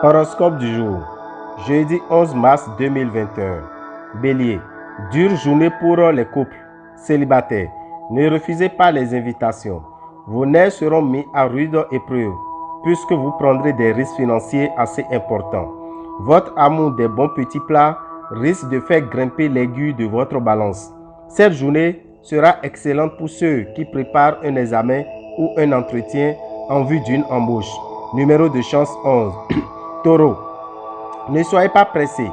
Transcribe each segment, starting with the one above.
Horoscope du jour, jeudi 11 mars 2021. Bélier, dure journée pour les couples célibataires. Ne refusez pas les invitations. Vos nerfs seront mis à rude épreuve puisque vous prendrez des risques financiers assez importants. Votre amour des bons petits plats risque de faire grimper l'aiguille de votre balance. Cette journée sera excellente pour ceux qui préparent un examen ou un entretien en vue d'une embauche. Numéro de chance 11. Taureau, ne soyez pas pressé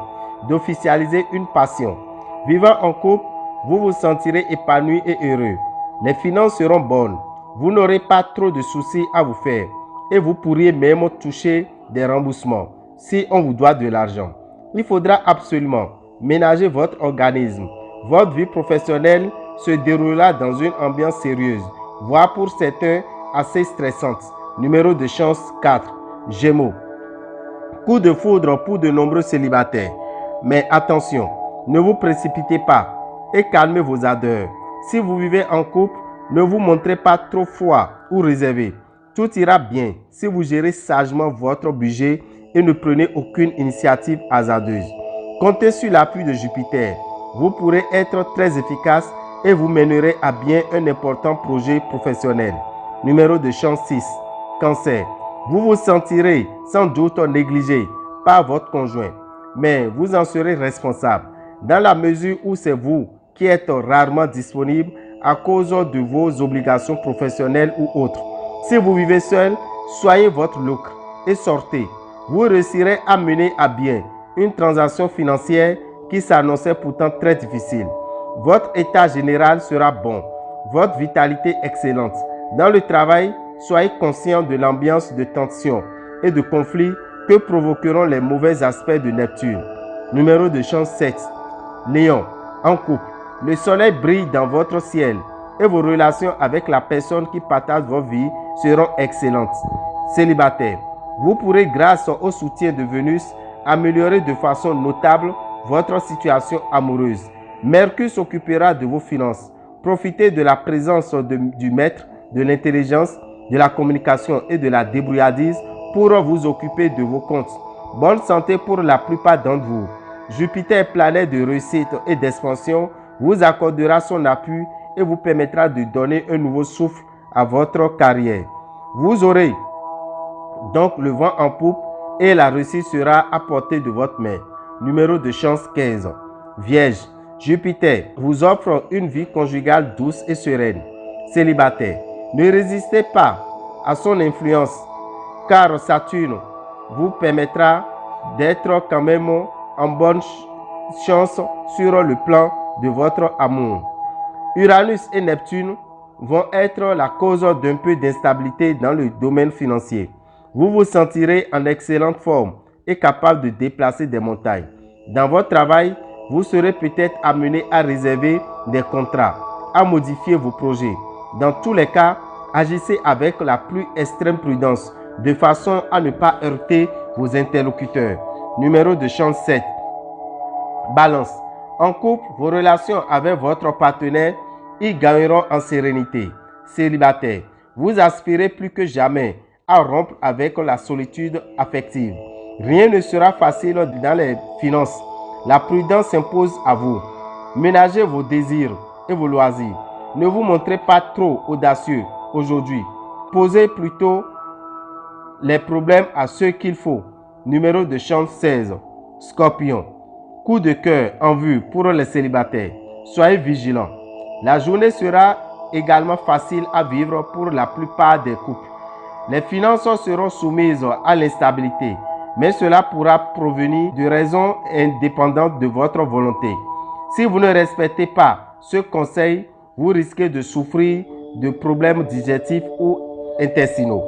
d'officialiser une passion. Vivant en couple, vous vous sentirez épanoui et heureux. Les finances seront bonnes. Vous n'aurez pas trop de soucis à vous faire et vous pourriez même toucher des remboursements si on vous doit de l'argent. Il faudra absolument ménager votre organisme. Votre vie professionnelle se déroulera dans une ambiance sérieuse, voire pour certains assez stressante. Numéro de chance 4. Gémeaux. Coup de foudre pour de nombreux célibataires. Mais attention, ne vous précipitez pas et calmez vos ardeurs. Si vous vivez en couple, ne vous montrez pas trop froid ou réservé. Tout ira bien si vous gérez sagement votre budget et ne prenez aucune initiative hasardeuse. Comptez sur l'appui de Jupiter. Vous pourrez être très efficace et vous mènerez à bien un important projet professionnel. Numéro de chance 6. Cancer. Vous vous sentirez sans doute négligé par votre conjoint, mais vous en serez responsable dans la mesure où c'est vous qui êtes rarement disponible à cause de vos obligations professionnelles ou autres. Si vous vivez seul, soyez votre lucre et sortez. Vous réussirez à mener à bien une transaction financière qui s'annonçait pourtant très difficile. Votre état général sera bon, votre vitalité excellente. Dans le travail, soyez conscient de l'ambiance de tension et de conflit que provoqueront les mauvais aspects de Neptune. Numéro de chance 7. Lion, en couple. Le soleil brille dans votre ciel et vos relations avec la personne qui partage votre vie seront excellentes. Célibataire, vous pourrez grâce au soutien de Vénus améliorer de façon notable votre situation amoureuse. Mercure s'occupera de vos finances. Profitez de la présence du maître de l'intelligence, de la communication et de la débrouillardise pour vous occuper de vos comptes. Bonne santé pour la plupart d'entre vous. Jupiter, planète de réussite et d'expansion, vous accordera son appui et vous permettra de donner un nouveau souffle à votre carrière. Vous aurez donc le vent en poupe et la réussite sera à portée de votre main. Numéro de chance 15. Vierge, Jupiter vous offre une vie conjugale douce et sereine. Célibataire, ne résistez pas à son influence, car Saturne vous permettra d'être quand même en bonne chance sur le plan de votre amour. Uranus et Neptune vont être la cause d'un peu d'instabilité dans le domaine financier. Vous vous sentirez en excellente forme et capable de déplacer des montagnes. Dans votre travail, vous serez peut-être amené à réserver des contrats, à modifier vos projets. Dans tous les cas, agissez avec la plus extrême prudence, de façon à ne pas heurter vos interlocuteurs. Numéro de chance 7. Balance. En couple, vos relations avec votre partenaire y gagneront en sérénité. Célibataire, vous aspirez plus que jamais à rompre avec la solitude affective. Rien ne sera facile dans les finances. La prudence s'impose à vous. Ménagez vos désirs et vos loisirs. Ne vous montrez pas trop audacieux aujourd'hui. Posez plutôt les problèmes à ceux qu'il faut. Numéro de chance 16. Scorpion. Coup de cœur en vue pour les célibataires. Soyez vigilants. La journée sera également facile à vivre pour la plupart des couples. Les finances seront soumises à l'instabilité, mais cela pourra provenir de raisons indépendantes de votre volonté. Si vous ne respectez pas ce conseil, vous risquez de souffrir de problèmes digestifs ou intestinaux.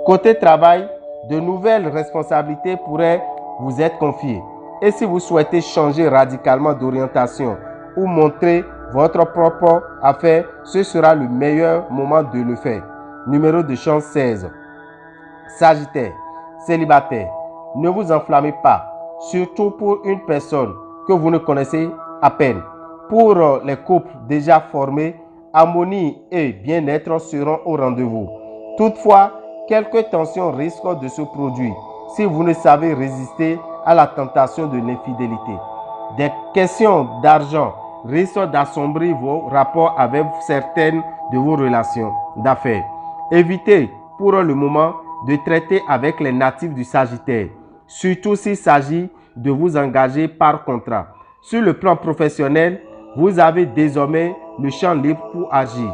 Côté travail, de nouvelles responsabilités pourraient vous être confiées. Et si vous souhaitez changer radicalement d'orientation ou montrer votre propre affaire, ce sera le meilleur moment de le faire. Numéro de chance 16. Sagittaire, célibataire, ne vous enflammez pas, surtout pour une personne que vous ne connaissez à peine. Pour les couples déjà formés, harmonie et bien-être seront au rendez-vous. Toutefois, quelques tensions risquent de se produire si vous ne savez résister à la tentation de l'infidélité. Des questions d'argent risquent d'assombrir vos rapports avec certaines de vos relations d'affaires. Évitez pour le moment de traiter avec les natifs du Sagittaire, surtout s'il s'agit de vous engager par contrat. Sur le plan professionnel, vous avez désormais le champ libre pour agir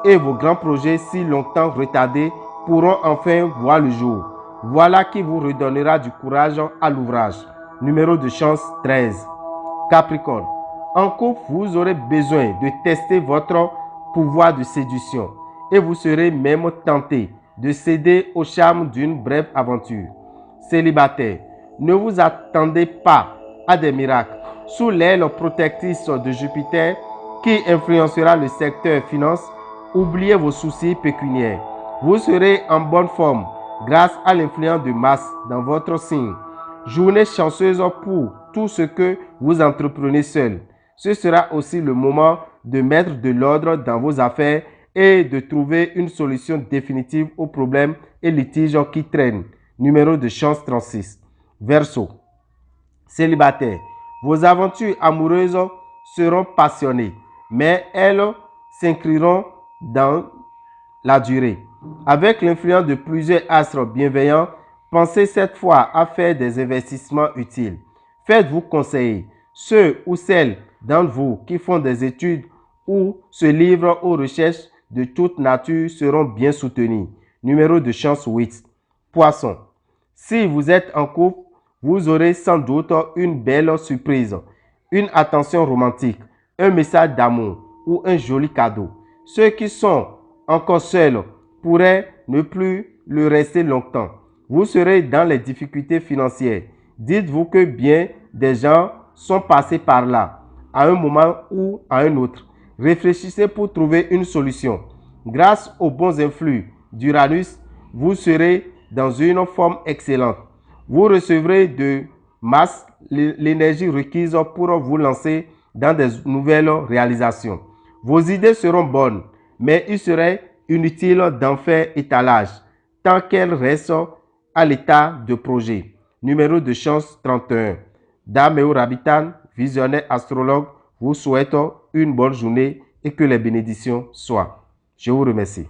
et vos grands projets si longtemps retardés pourront enfin voir le jour. Voilà qui vous redonnera du courage à l'ouvrage. Numéro de chance 13. Capricorne, en couple, vous aurez besoin de tester votre pouvoir de séduction et vous serez même tenté de céder au charme d'une brève aventure. Célibataire, ne vous attendez pas à des miracles. Sous l'aile protectrice de Jupiter qui influencera le secteur finance, oubliez vos soucis pécuniaires. Vous serez en bonne forme grâce à l'influence de Mars dans votre signe. Journée chanceuse pour tout ce que vous entreprenez seul. Ce sera aussi le moment de mettre de l'ordre dans vos affaires et de trouver une solution définitive aux problèmes et litiges qui traînent. Numéro de chance 36. Verseau. Célibataire, vos aventures amoureuses seront passionnées, mais elles s'inscriront dans la durée. Avec l'influence de plusieurs astres bienveillants, pensez cette fois à faire des investissements utiles. Faites-vous conseiller. Ceux ou celles d'entre vous qui font des études ou se livrent aux recherches de toute nature seront bien soutenus. Numéro de chance 8. Poisson. Si vous êtes en couple, vous aurez sans doute une belle surprise, une attention romantique, un message d'amour ou un joli cadeau. Ceux qui sont encore seuls pourraient ne plus le rester longtemps. Vous serez dans les difficultés financières. Dites-vous que bien des gens sont passés par là, à un moment ou à un autre. Réfléchissez pour trouver une solution. Grâce aux bons influx d'Uranus, vous serez dans une forme excellente. Vous recevrez de masse l'énergie requise pour vous lancer dans des nouvelles réalisations. Vos idées seront bonnes, mais il serait inutile d'en faire étalage tant qu'elles restent à l'état de projet. Numéro de chance 31. Dame Rabitan, visionnaire astrologue, vous souhaite une bonne journée et que les bénédictions soient. Je vous remercie.